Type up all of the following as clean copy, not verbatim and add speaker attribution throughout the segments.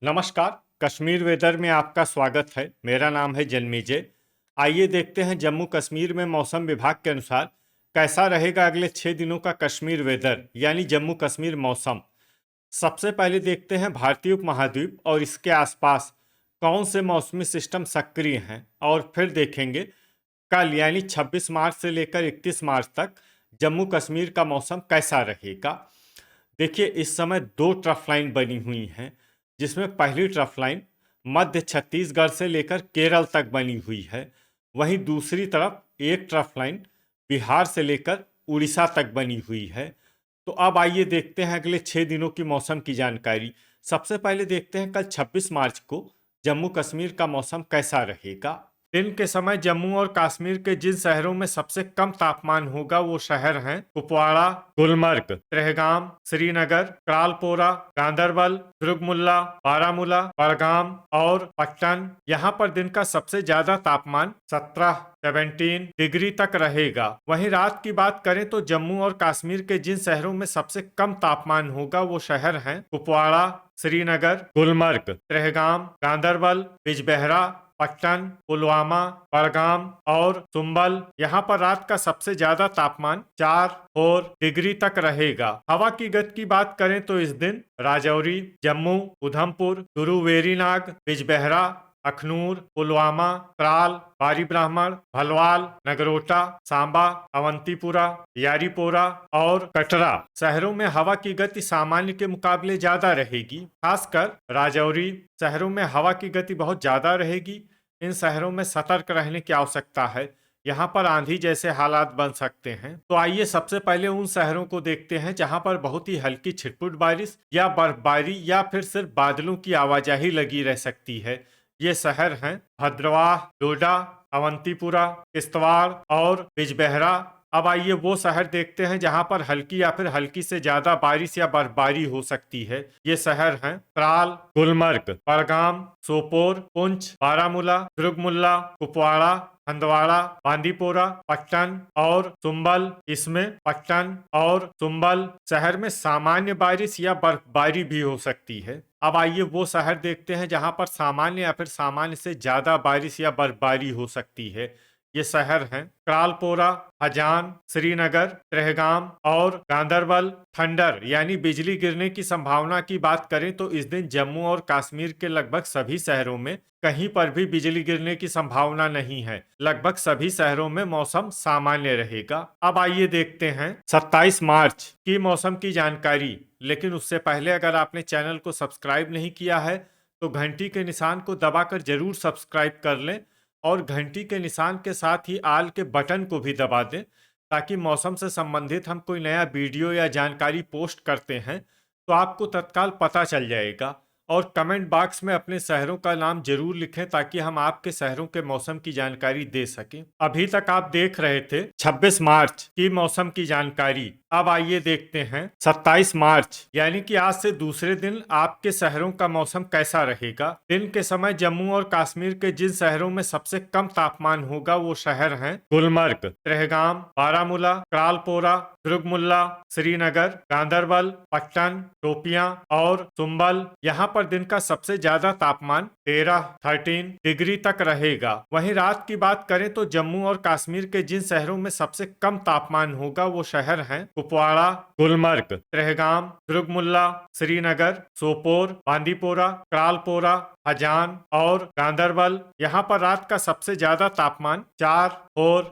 Speaker 1: नमस्कार। कश्मीर वेदर में आपका स्वागत है। मेरा नाम है जन्मेजय। आइए देखते हैं जम्मू कश्मीर में मौसम विभाग के अनुसार कैसा रहेगा अगले 6 दिनों का कश्मीर वेदर यानी जम्मू कश्मीर मौसम। सबसे पहले देखते हैं भारतीय उपमहाद्वीप और इसके आसपास कौन से मौसमी सिस्टम सक्रिय हैं और फिर देखेंगे कल यानी 26 मार्च से लेकर 31 मार्च तक जम्मू कश्मीर का मौसम कैसा रहेगा। देखिए, इस समय दो ट्रफ लाइन बनी हुई हैं, जिसमें पहली ट्रफ लाइन मध्य छत्तीसगढ़ से लेकर केरल तक बनी हुई है। वहीं दूसरी तरफ एक ट्रफ लाइन बिहार से लेकर उड़ीसा तक बनी हुई है। तो अब आइए देखते हैं अगले 6 दिनों की मौसम की जानकारी। सबसे पहले देखते हैं कल 26 मार्च को जम्मू कश्मीर का मौसम कैसा रहेगा। दिन के समय जम्मू और कश्मीर के जिन शहरों में सबसे कम तापमान होगा वो शहर हैं कुपवाड़ा, गुलमर्ग, त्रेहगाम, श्रीनगर, क्रालपोरा, गांदरबल, दुर्गमुल्ला, बारामूला, बड़गाम और पट्टन। यहाँ पर दिन का सबसे ज्यादा तापमान 17 डिग्री तक रहेगा। वहीं रात की बात करें तो जम्मू और कश्मीर के जिन शहरों में सबसे कम तापमान होगा वो शहर हैं कुपवाड़ा, श्रीनगर, गुलमर्ग, त्रेहगाम, गांदरबल, बिजबेहरा, पट्टन, पुलवामा, बड़गाम और सुंबल। यहाँ पर रात का सबसे ज्यादा तापमान 4 डिग्री तक रहेगा। हवा की गति की बात करें तो इस दिन राजौरी, जम्मू, उधमपुर, चूरू, वेरीनाग, बिजबेहरा, अखनूर, पुलवामा, त्राल, बारी ब्राह्मण, भलवाल, नगरोटा, सांबा, अवंतीपुरा, यारीपोरा और कटरा शहरों में हवा की गति सामान्य के मुकाबले ज्यादा रहेगी। खासकर राजौरी शहरों में हवा की गति बहुत ज्यादा रहेगी। इन शहरों में सतर्क रहने की आवश्यकता है। यहाँ पर आंधी जैसे हालात बन सकते हैं। तो आइए सबसे पहले उन शहरों को देखते हैं जहाँ पर बहुत ही हल्की छिटपुट बारिश या बर्फबारी या फिर सिर्फ बादलों की आवाजाही लगी रह सकती है। ये शहर हैं भद्रवाह, डोडा, अवंतीपुरा, किश्तवाड़ और बिजबेहरा। अब आइए वो शहर देखते हैं जहां पर हल्की या फिर हल्की से ज्यादा बारिश या बर्फबारी हो सकती है। ये शहर हैं त्राल, गुलमर्ग, बड़गाम, सोपोर, पुंछ, बारामूला, दुर्गमुल्ला, कुपवाड़ा, हंदवाड़ा, बांदीपोरा, पट्टन और सुंबल। इसमें पट्टन और सुंबल शहर में सामान्य बारिश या बर्फबारी भी हो सकती है। अब आइए वो शहर देखते हैं जहां पर सामान्य या फिर सामान्य से ज्यादा बारिश या बर्फबारी हो सकती है। ये शहर हैं क्रालपोरा, हजान, श्रीनगर, त्रेहगाम और गांदरबल। थंडर यानी बिजली गिरने की संभावना की बात करें तो इस दिन जम्मू और कश्मीर के लगभग सभी शहरों में कहीं पर भी बिजली गिरने की संभावना नहीं है। लगभग सभी शहरों में मौसम सामान्य रहेगा। अब आइए देखते हैं 27 मार्च की मौसम की जानकारी। लेकिन उससे पहले अगर आपने चैनल को सब्सक्राइब नहीं किया है तो घंटी के निशान को दबाकर जरूर सब्सक्राइब कर लें और घंटी के निशान के साथ ही आल के बटन को भी दबा दें, ताकि मौसम से संबंधित हम कोई नया वीडियो या जानकारी पोस्ट करते हैं तो आपको तत्काल पता चल जाएगा। और कमेंट बॉक्स में अपने शहरों का नाम जरूर लिखें ताकि हम आपके शहरों के मौसम की जानकारी दे सकें। अभी तक आप देख रहे थे 26 मार्च की मौसम की जानकारी। अब आइए देखते हैं 27 मार्च यानी कि आज से दूसरे दिन आपके शहरों का मौसम कैसा रहेगा। दिन के समय जम्मू और कश्मीर के जिन शहरों में सबसे कम तापमान होगा वो शहर हैं गुलमर्ग, त्रेहगाम, बारामूला, क्रालपोरा, दुर्गमुल्ला, श्रीनगर, गांदरबल, पट्टन, टोपियां और सुंबल। यहाँ पर दिन का सबसे ज्यादा तापमान 13 डिग्री तक रहेगा। वहीं रात की बात करें तो जम्मू और कश्मीर के जिन शहरों में सबसे कम तापमान होगा वो शहर हैं कुपवाड़ा, गुलमर्ग, त्रेहगाम, दुर्गमुल्ला, श्रीनगर, सोपोर, बांदीपोरा, क्रालपोरा, हजान और गांदरबल। यहाँ पर रात का सबसे ज्यादा तापमान 4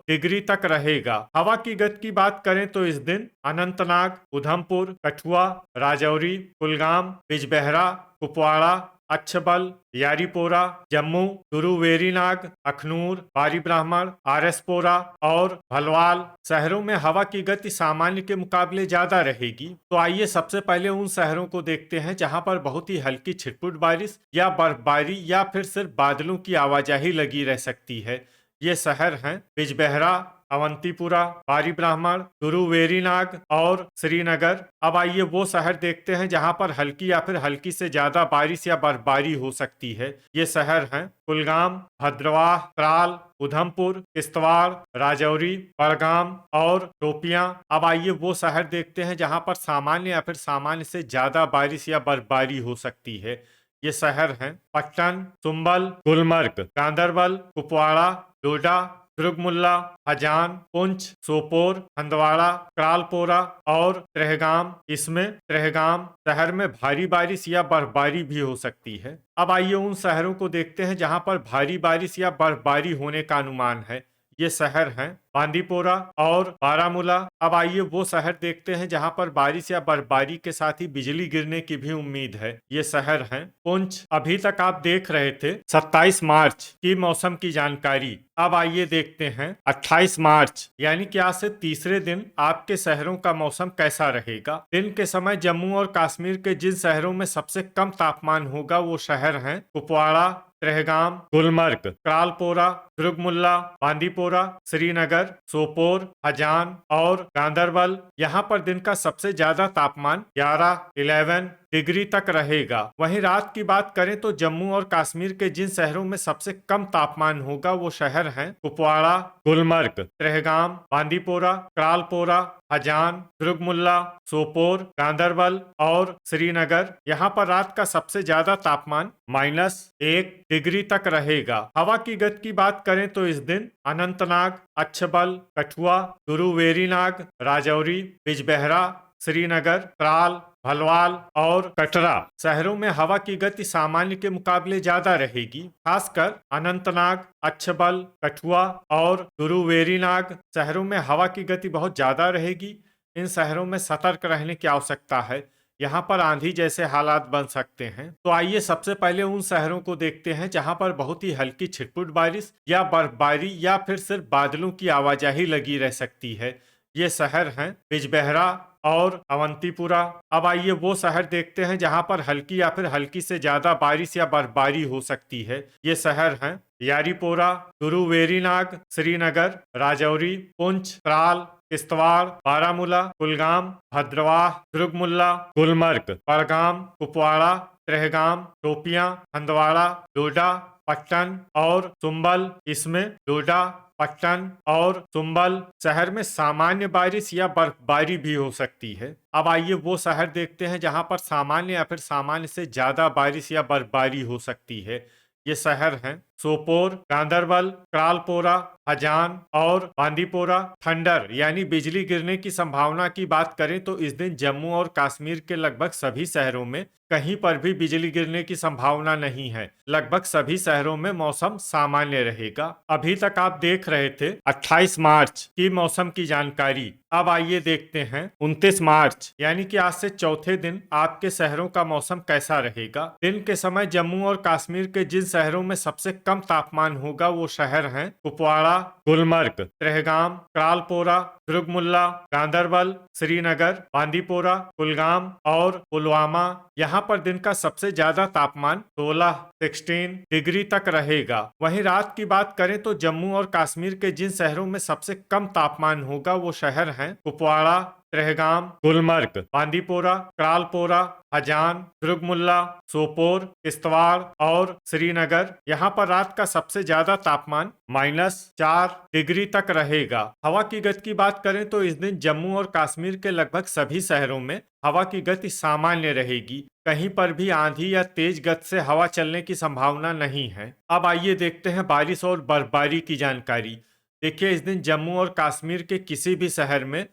Speaker 1: डिग्री तक रहेगा। हवा की गति की बात करें तो इस दिन अनंतनाग, उधमपुर, कठुआ, राजौरी, कुलगाम, बिजबेहरा, कुपवाड़ा, अच्छबल, यारीपोरा, जम्मू, चूरू, वेरीनाग, अखनूर, बारी ब्राह्मण, आरएसपोरा और भलवाल शहरों में हवा की गति सामान्य के मुकाबले ज्यादा रहेगी। तो आइए सबसे पहले उन शहरों को देखते हैं जहां पर बहुत ही हल्की छिटपुट बारिश या बर्फबारी या फिर सिर्फ बादलों की आवाजाही लगी रह सकती है। ये शहर हैं बिजबेहरा, अवंतीपुरा, बारी ब्राह्मण, चूरू, वेरीनाग और श्रीनगर। अब आइए वो शहर देखते हैं जहां पर हल्की या फिर हल्की से ज्यादा बारिश या बर्फबारी हो सकती है। ये शहर हैं कुलगाम, भद्रवाह, त्राल, उधमपुर, किश्तवाड़, राजौरी, बड़गाम और टोपियां। अब आइए वो शहर देखते हैं जहां पर सामान्य या फिर सामान्य से ज्यादा बारिश या बर्फबारी हो सकती है। ये शहर हैं पट्टन, सुंबल, गुलमर्ग, गांदरबल, कुपवाड़ा, डोडा, दुर्गमुल्ला, हजान, पुंछ, सोपोर, हंदवाड़ा, क्रालपोरा और त्रेहगाम। इसमें त्रेहगाम शहर में भारी बारिश या बर्फबारी भी हो सकती है। अब आइए उन शहरों को देखते हैं जहां पर भारी बारिश या बर्फबारी होने का अनुमान है। ये शहर हैं बांदीपोरा और बारामूला। अब आइए वो शहर देखते हैं जहां पर बारिश या बर्फबारी के साथ ही बिजली गिरने की भी उम्मीद है। ये शहर हैं पुंछ। अभी तक आप देख रहे थे 27 मार्च की मौसम की जानकारी। अब आइए देखते हैं 28 मार्च यानी कि आज से तीसरे दिन आपके शहरों का मौसम कैसा रहेगा। दिन के समय जम्मू और कश्मीर के जिन शहरों में सबसे कम तापमान होगा वो शहर हैं कुपवाड़ा, त्रेहगाम, गुलमर्ग, क्रालपोरा, दुर्गमुल्ला, बांदीपोरा, श्रीनगर, सोपोर, हजान और गांदरबल। यहाँ पर दिन का सबसे ज्यादा तापमान 11 डिग्री तक रहेगा। वहीं रात की बात करें तो जम्मू और कश्मीर के जिन शहरों में सबसे कम तापमान होगा वो शहर हैं कुपवाड़ा, गुलमर्ग, त्रेहगाम, बांदीपोरा, क्रालपोरा, हजान, दुर्गमुल्ला, सोपोर, गांदरबल और श्रीनगर। यहाँ पर रात का सबसे ज्यादा तापमान -1 डिग्री तक रहेगा। हवा की गति की बात करें तो इस दिन अनंतनाग, अच्छबल, कठुआ, गुरुवेरीनाग, राजौरी, बिजबेहरा, श्रीनगर, त्राल, भलवाल और कटरा शहरों में हवा की गति सामान्य के मुकाबले ज्यादा रहेगी। खासकर अनंतनाग, अच्छबल, कठुआ और गुरुवेरीनाग शहरों में हवा की गति बहुत ज्यादा रहेगी। इन शहरों में सतर्क रहने की आवश्यकता है। यहाँ पर आंधी जैसे हालात बन सकते हैं। तो आइए सबसे पहले उन शहरों को देखते हैं जहाँ पर बहुत ही हल्की छिटपुट बारिश या बर्फबारी या फिर सिर्फ बादलों की आवाजाही लगी रह सकती है। ये शहर हैं बिजबेहरा और अवंतीपुरा। अब आइए वो शहर देखते हैं जहां पर हल्की या फिर हल्की से ज्यादा बारिश या बर्फबारी हो सकती है। ये शहर हैं यारीपोरा, गुरुवेरीनाग, श्रीनगर, राजौरी, पुंछ, त्राल, किश्तवाड़, बारामूला, कुलगाम, भद्रवाह, दुर्गमुल्ला, गुलमर्ग, बड़गाम, कुपवाड़ा, त्रेहगाम, शोपियां, हंदवाड़ा, डोडा, पट्टन और सुंबल। इसमें डोडा, पट्टन और सुंबल शहर में सामान्य बारिश या बर्फबारी भी हो सकती है। अब आइए वो शहर देखते हैं जहां पर सामान्य या फिर सामान्य से ज्यादा बारिश या बर्फबारी हो सकती है। ये शहर हैं सोपोर, गांदरबल, क्रालपोरा, हजान और बांदीपोरा। थंडर यानी बिजली गिरने की संभावना की बात करें तो इस दिन जम्मू और कश्मीर के लगभग सभी शहरों में कहीं पर भी बिजली गिरने की संभावना नहीं है। लगभग सभी शहरों में मौसम सामान्य रहेगा। अभी तक आप देख रहे थे 28 मार्च की मौसम की जानकारी। अब आइए देखते हैं 29 मार्च यानी कि आज से चौथे दिन आपके शहरों का मौसम कैसा रहेगा। दिन के समय जम्मू और कश्मीर के जिन शहरों में सबसे कम तापमान होगा वो शहर हैं कुपवाड़ा, गुलमर्ग, त्रेहगाम, क्रालपोरा, दुर्गमुल्ला, गांदरबल, श्रीनगर, बांदीपोरा, कुलगाम और पुलवामा। यहाँ पर दिन का सबसे ज्यादा तापमान 16 डिग्री तक रहेगा। वहीं रात की बात करें तो जम्मू और कश्मीर के जिन शहरों में सबसे कम तापमान होगा वो शहर हैं कुपवाड़ा, त्रेहगाम, गुलमर्ग, बांदीपोरा, क्रालपोरा, हजान, दुर्गमुल्ला, सोपोर, किश्तवाड़ और श्रीनगर। यहाँ पर रात का सबसे ज्यादा तापमान -4 डिग्री तक रहेगा। हवा की गति की बात करें तो इस दिन जम्मू और कश्मीर के लगभग सभी शहरों में हवा की गति सामान्य रहेगी। कहीं पर भी आंधी या तेज गति से हवा चलने की संभावना नहीं है। अब आइए देखते हैं बारिश और बर्फबारी की जानकारी। देखिए इस दिन जम्मू और कश्मीर के किसी भी शहर में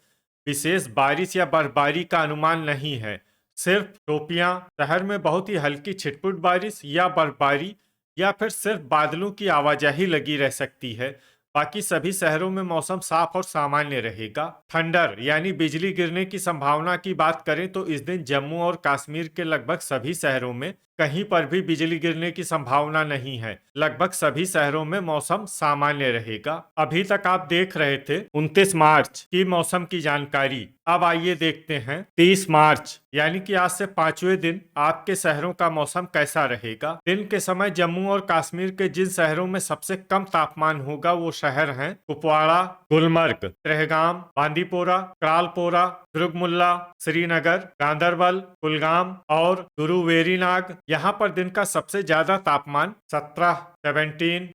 Speaker 1: विशेष बारिश या बर्फबारी का अनुमान नहीं है। सिर्फ शोपियां शहर में बहुत ही हल्की छिटपुट बारिश या बर्फबारी या फिर सिर्फ बादलों की आवाजाही लगी रह सकती है। बाकी सभी शहरों में मौसम साफ और सामान्य रहेगा। थंडर यानी बिजली गिरने की संभावना की बात करें तो इस दिन जम्मू और कश्मीर के लगभग सभी शहरों में कहीं पर भी बिजली गिरने की संभावना नहीं है। लगभग सभी शहरों में मौसम सामान्य रहेगा। अभी तक आप देख रहे थे 29 मार्च की मौसम की जानकारी। अब आइए देखते हैं 30 मार्च यानी कि आज से 5वें दिन आपके शहरों का मौसम कैसा रहेगा। दिन के समय जम्मू और कश्मीर के जिन शहरों में सबसे कम तापमान होगा वो शहर हैं कुपवाड़ा, गुलमर्ग, त्रेहगाम, बांदीपोरा, क्रालपोरा, दुर्गमुल्ला, श्रीनगर, गांदरबल, कुलगाम और गुरुवेरीनाग। यहाँ पर दिन का सबसे ज्यादा तापमान 17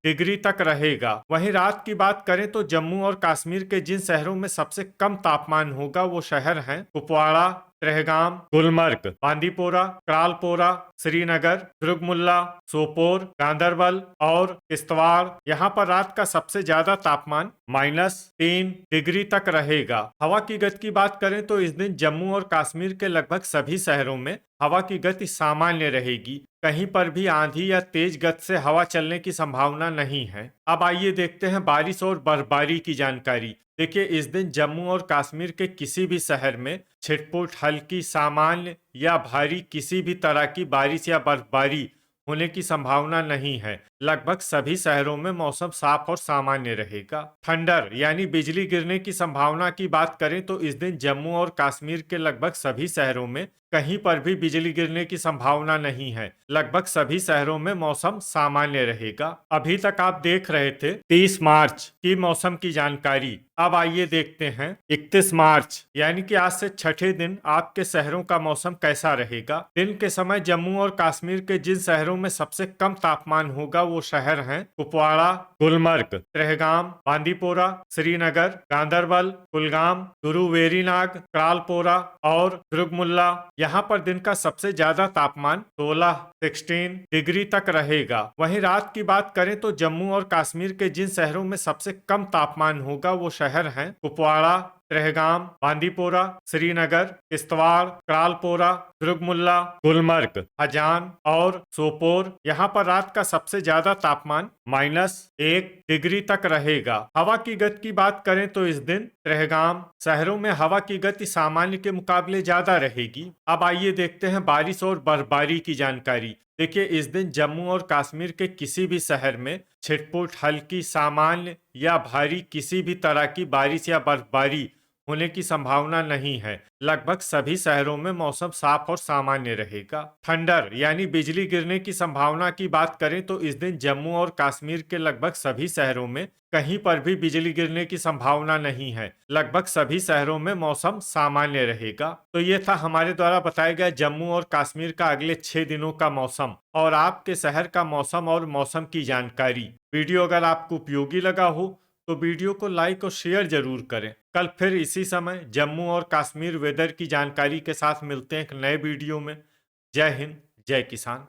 Speaker 1: डिग्री तक रहेगा। वहीं रात की बात करें तो जम्मू और कश्मीर के जिन शहरों में सबसे कम तापमान होगा वो शहर हैं कुपवाड़ा, त्रेहगाम, गुलमर्ग, बांदीपोरा, क्रालपोरा, श्रीनगर, दुर्गमुल्ला, सोपोर, गांदरबल और किश्तवाड़। यहाँ पर रात का सबसे ज्यादा तापमान -3 डिग्री तक रहेगा। हवा की गति की बात करें तो इस दिन जम्मू और कश्मीर के लगभग सभी शहरों में हवा की गति सामान्य रहेगी। कहीं पर भी आंधी या तेज गति से हवा चलने की संभावना नहीं है। अब आइए देखते हैं बारिश और बर्फबारी की जानकारी। देखिए, इस दिन जम्मू और कश्मीर के किसी भी शहर में छिटपुट, हल्की, सामान्य या भारी किसी भी तरह की बारिश या बर्फबारी होने की संभावना नहीं है। लगभग सभी शहरों में मौसम साफ और सामान्य रहेगा। थंडर यानी बिजली गिरने की संभावना की बात करें तो इस दिन जम्मू और कश्मीर के लगभग सभी शहरों में कहीं पर भी बिजली गिरने की संभावना नहीं है। लगभग सभी शहरों में मौसम सामान्य रहेगा। अभी तक आप देख रहे थे 30 मार्च की मौसम की जानकारी। अब आइए देखते हैं 31 मार्च यानी कि आज से छठे दिन आपके शहरों का मौसम कैसा रहेगा। दिन के समय जम्मू और कश्मीर के जिन शहरों में सबसे कम तापमान होगा वो शहर हैं कुपवाड़ा, गुलमर्ग, त्रेहगाम, बांदीपोरा, श्रीनगर, गांदरबल, कुलगाम, गुरुवेरीनाग, क्रालपोरा और दुर्गमुल्ला। यहाँ पर दिन का सबसे ज्यादा तापमान 16 डिग्री तक रहेगा। वहीं रात की बात करें तो जम्मू और कश्मीर के जिन शहरों में सबसे कम तापमान होगा वो शहर हैं कुपवाड़ा, त्रेहगाम, बांदीपोरा, श्रीनगर, किश्तवाड़, क्रालपोरा, दुर्गमुल्ला, गुलमर्ग, हजान और सोपोर। यहाँ पर रात का सबसे ज्यादा तापमान -1 डिग्री तक रहेगा। हवा की गति की बात करें तो इस दिन त्रेहगाम शहरों में हवा की गति सामान्य के मुकाबले ज्यादा रहेगी। अब आइए देखते हैं बारिश और बर्फबारी की जानकारी। देखिए, इस दिन जम्मू और कश्मीर के किसी भी शहर में छिटपुट, हल्की, सामान्य या भारी किसी भी तरह की बारिश या बर्फबारी होने की संभावना नहीं है। लगभग सभी शहरों में मौसम साफ और सामान्य रहेगा। थंडर यानी बिजली गिरने की संभावना की बात करें तो इस दिन जम्मू और कश्मीर के लगभग सभी शहरों में कहीं पर भी बिजली गिरने की संभावना नहीं है। लगभग सभी शहरों में मौसम सामान्य रहेगा। तो ये था हमारे द्वारा बताया गया जम्मू और कश्मीर का अगले 6 दिनों का मौसम और आपके शहर का मौसम और मौसम की जानकारी। वीडियो अगर आपको उपयोगी लगा हो तो वीडियो को लाइक और शेयर जरूर करें। कल फिर इसी समय जम्मू और कश्मीर वेदर की जानकारी के साथ मिलते हैं एक नए वीडियो में। जय हिंद, जय किसान।